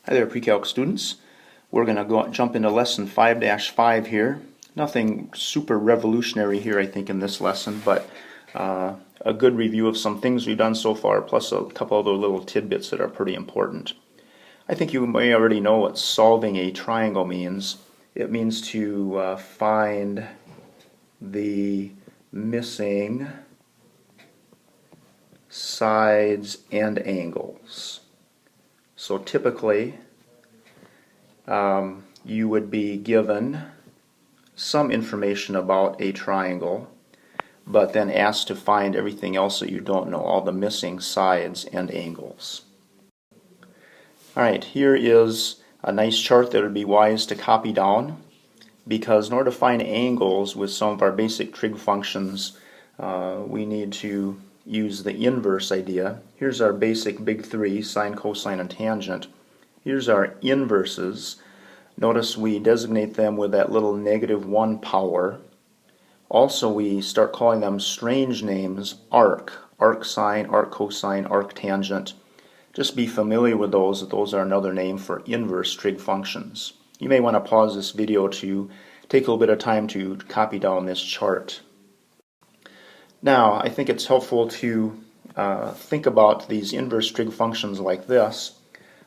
Hi there, Pre-Calc students. We're going to jump into lesson 5-5 here. Nothing super revolutionary here, I think, in this lesson, but a good review of some things we've done so far, plus a couple other little tidbits that are pretty important. I think you may already know what solving a triangle means. It means to find the missing sides and angles. So typically, you would be given some information about a triangle, but then asked to find everything else that you don't know, all the missing sides and angles. Alright, here is a nice chart that would be wise to copy down, because in order to find angles with some of our basic trig functions, we need to use the inverse idea. Here's our basic big three, sine, cosine, and tangent. Here's our inverses. Notice we designate them with that little -1 power. Also, we start calling them strange names, arc sine, arc cosine, arc tangent. Just be familiar with those, that those are another name for inverse trig functions. You may want to pause this video to take a little bit of time to copy down this chart. Now, I think it's helpful to think about these inverse trig functions like this.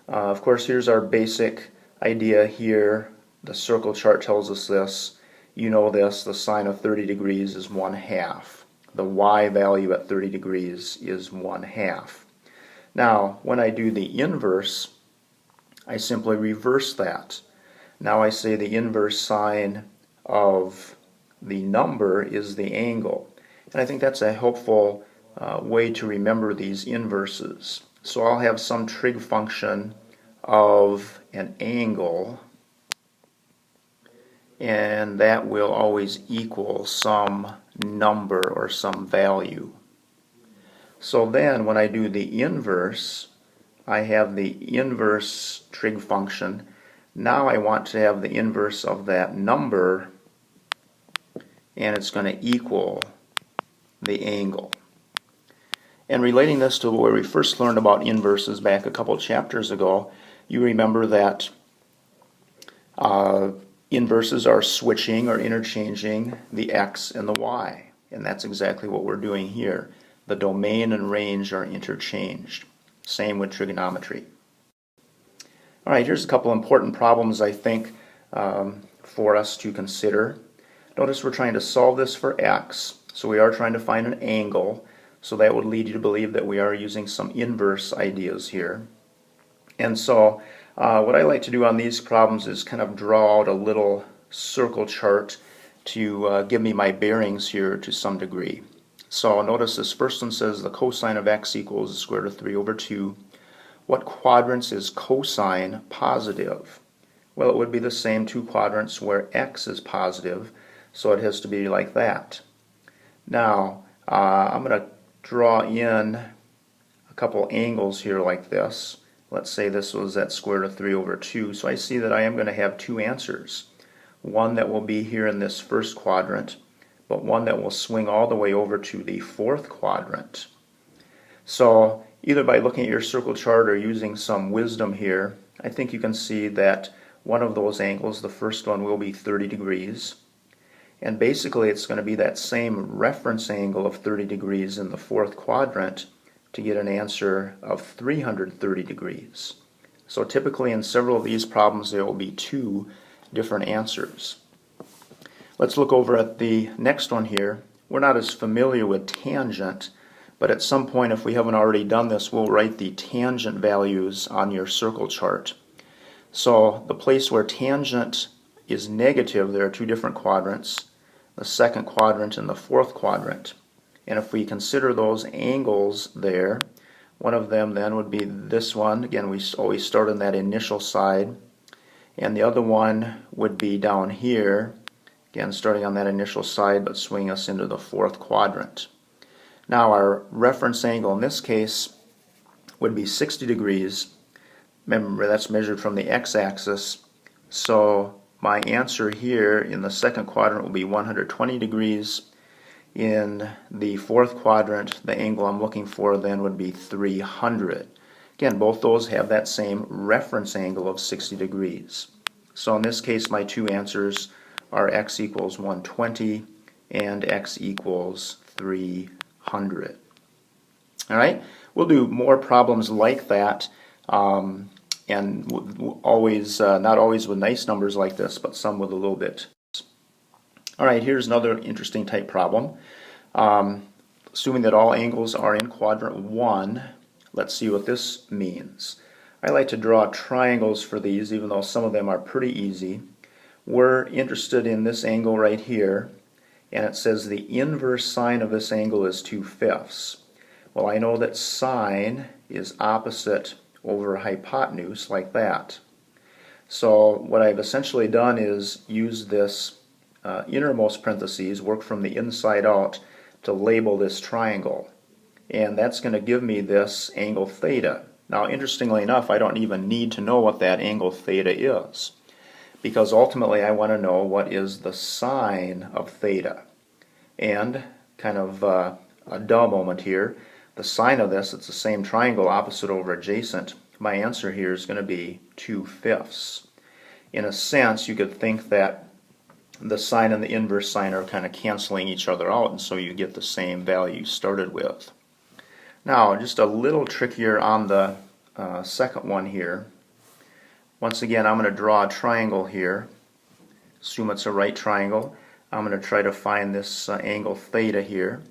Of course, here's our basic idea here. The circle chart tells us this. You know this, the sine of 30 degrees is 1/2. The y value at 30 degrees is 1/2. Now, when I do the inverse, I simply reverse that. Now I say the inverse sine of the number is the angle. And I think that's a helpful way to remember these inverses. So I'll have some trig function of an angle, and that will always equal some number or some value. So then when I do the inverse, I have the inverse trig function. Now I want to have the inverse of that number, and it's going to equal the angle. And relating this to where we first learned about inverses back a couple chapters ago, you remember that inverses are switching or interchanging the x and the y. And that's exactly what we're doing here. The domain and range are interchanged. Same with trigonometry. Alright, here's a couple important problems I think for us to consider. Notice we're trying to solve this for x. So we are trying to find an angle, so that would lead you to believe that we are using some inverse ideas here. And so what I like to do on these problems is kind of draw out a little circle chart to give me my bearings here to some degree. So notice this first one says the cosine of x equals the square root of 3/2. What quadrants is cosine positive? Well, it would be the same two quadrants where x is positive, so it has to be like that. Now, I'm going to draw in a couple angles here like this. Let's say this was that square root of 3/2. So I see that I am going to have two answers. One that will be here in this first quadrant, but one that will swing all the way over to the fourth quadrant. So either by looking at your circle chart or using some wisdom here, I think you can see that one of those angles, the first one, will be 30 degrees. And basically it's going to be that same reference angle of 30 degrees in the fourth quadrant to get an answer of 330 degrees. So typically in several of these problems there will be two different answers. Let's look over at the next one here. We're not as familiar with tangent, but at some point, if we haven't already done this, we'll write the tangent values on your circle chart. So the place where tangent is negative, there are two different quadrants, the second quadrant and the fourth quadrant. And if we consider those angles there, one of them then would be this one. Again, we always start on that initial side. And the other one would be down here, again starting on that initial side but swinging us into the fourth quadrant. Now our reference angle in this case would be 60 degrees. Remember, that's measured from the x-axis. So my answer here in the second quadrant will be 120 degrees. In the fourth quadrant, the angle I'm looking for then would be 300. Again, both those have that same reference angle of 60 degrees. So in this case, my two answers are x equals 120 and x equals 300. All right, we'll do more problems like that, and always, not always with nice numbers like this, but some with a little bit. All right, here's another interesting type problem. Assuming that all angles are in quadrant 1, let's see what this means. I like to draw triangles for these, even though some of them are pretty easy. We're interested in this angle right here, and it says the inverse sine of this angle is 2/5. Well, I know that sine is opposite over hypotenuse, like that. So what I've essentially done is use this innermost parentheses, work from the inside out, to label this triangle. And that's going to give me this angle theta. Now, interestingly enough, I don't even need to know what that angle theta is, because ultimately I want to know what is the sine of theta. And, kind of a duh moment here, the sine of this, it's the same triangle, opposite over adjacent. My answer here is going to be 2/5. In a sense, you could think that the sine and the inverse sine are kind of canceling each other out, and so you get the same value you started with. Now, just a little trickier on the second one here. Once again, I'm going to draw a triangle here. Assume it's a right triangle. I'm going to try to find this angle theta here.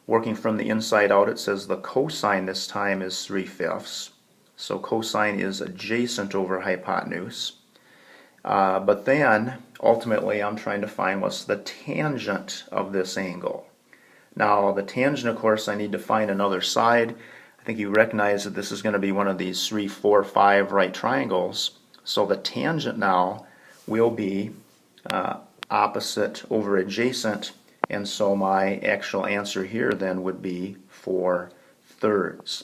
Working from the inside out, it says the cosine this time is 3/5. So cosine is adjacent over hypotenuse. But then, ultimately, I'm trying to find what's the tangent of this angle. Now, the tangent, of course, I need to find another side. I think you recognize that this is going to be one of these 3, 4, 5 right triangles. So the tangent now will be opposite over adjacent, and so my actual answer here then would be 4/3.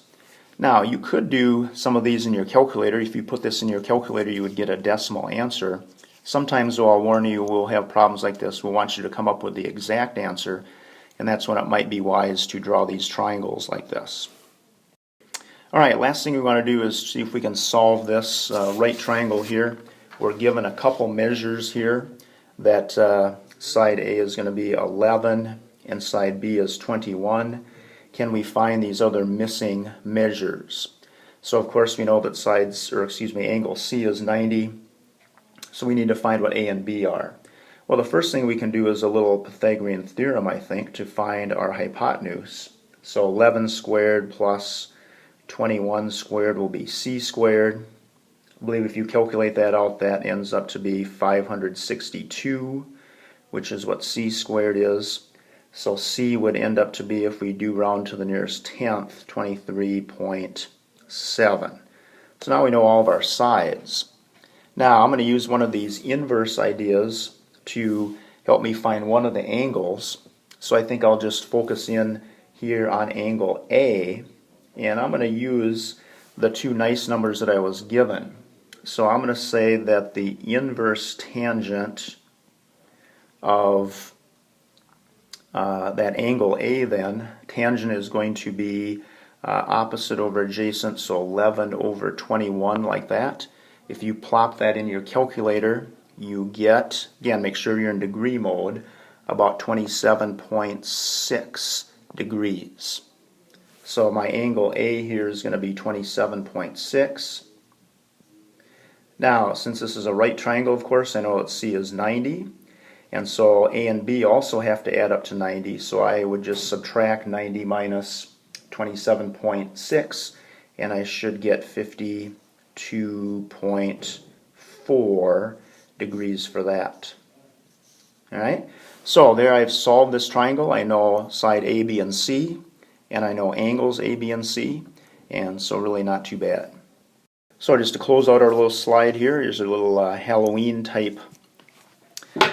Now, you could do some of these in your calculator. If you put this in your calculator, you would get a decimal answer. Sometimes, though, I'll warn you, we'll have problems like this. We'll want you to come up with the exact answer, and that's when it might be wise to draw these triangles like this. All right, last thing we want to do is see if we can solve this right triangle here. We're given a couple measures here that side A is going to be 11 and side B is 21. Can we find these other missing measures? So of course we know that angle C is 90, so we need to find what A and B are. Well, the first thing we can do is a little Pythagorean theorem, I think, to find our hypotenuse. So 11 squared plus 21 squared will be C squared. I believe if you calculate that out, that ends up to be 562, which is what C squared is. So C would end up to be, if we do round to the nearest tenth, 23.7. So now we know all of our sides. Now I'm going to use one of these inverse ideas to help me find one of the angles. So I think I'll just focus in here on angle A, and I'm going to use the two nice numbers that I was given. So I'm going to say that the inverse tangent of that angle A then, tangent is going to be opposite over adjacent, so 11 over 21, like that. If you plop that in your calculator, you get, again, make sure you're in degree mode, about 27.6 degrees. So my angle A here is going to be 27.6. Now, since this is a right triangle, of course, I know that C is 90. And so A and B also have to add up to 90, so I would just subtract 90 minus 27.6, and I should get 52.4 degrees for that. Alright, so there I've solved this triangle. I know side A, B, and C, and I know angles A, B, and C, and so really not too bad. So just to close out our little slide here, here's a little Halloween type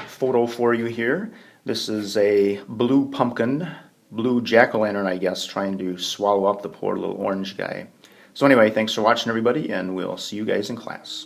photo for you here. This is a blue pumpkin, blue jack-o'-lantern, I guess, trying to swallow up the poor little orange guy. So anyway, thanks for watching, everybody, and we'll see you guys in class.